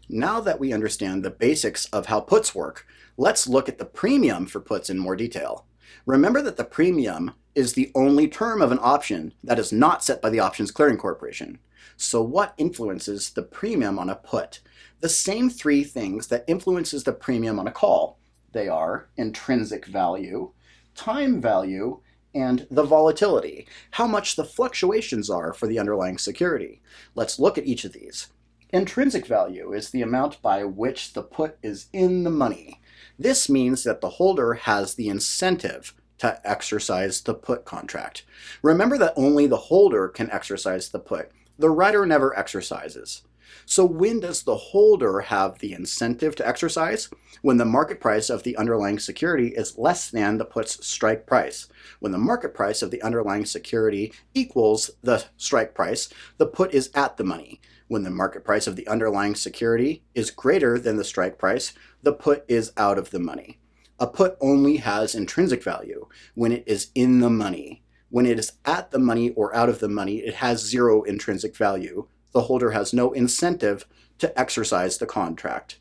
Now that we understand the basics of how puts work, let's look at the premium for puts in more detail. Remember that the premium is the only term of an option that is not set by the Options Clearing Corporation. So what influences the premium on a put? The same three things that influences the premium on a call. They are intrinsic value, time value, and the volatility, how much the fluctuations are for the underlying security. Let's look at each of these. Intrinsic value is the amount by which the put is in the money. This means that the holder has the incentive to exercise the put contract. Remember that only the holder can exercise the put. The writer never exercises. So when does the holder have the incentive to exercise? When the market price of the underlying security is less than the put's strike price. When the market price of the underlying security equals the strike price, the put is at the money. When the market price of the underlying security is greater than the strike price, the put is out of the money. A put only has intrinsic value when it is in the money. When it is at the money or out of the money, it has zero intrinsic value. The holder has no incentive to exercise the contract.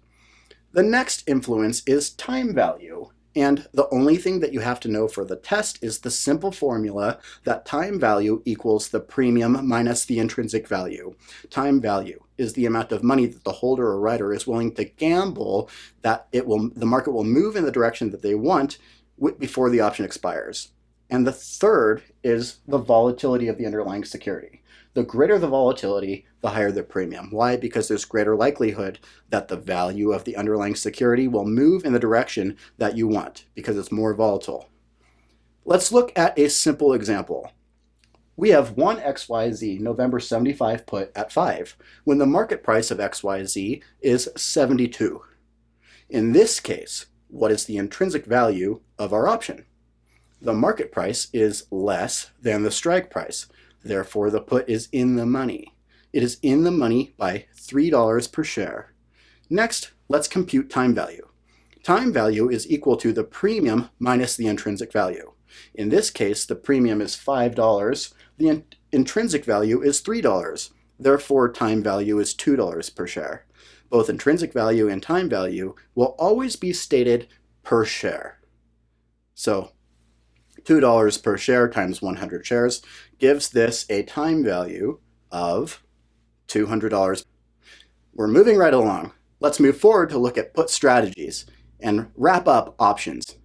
The next influence is time value. And the only thing that you have to know for the test is the simple formula that time value equals the premium minus the intrinsic value. Time value is the amount of money that the holder or writer is willing to gamble that the market will move in the direction that they want before the option expires. And the third is the volatility of the underlying security. The greater the volatility, the higher the premium. Why? Because there's greater likelihood that the value of the underlying security will move in the direction that you want because it's more volatile. Let's look at a simple example. We have one XYZ November 75 put at 5 when the market price of XYZ is 72. In this case, what is the intrinsic value of our option? The market price is less than the strike price. Therefore, the put is in the money. It is in the money by $3 per share. Next, let's compute time value. Time value is equal to the premium minus the intrinsic value. In this case, the premium is $5. The intrinsic value is $3. Therefore, time value is $2 per share. Both intrinsic value and time value will always be stated per share. So, $2 per share times 100 shares gives this a time value of $200. We're moving right along. Let's move forward to look at put strategies and wrap up options.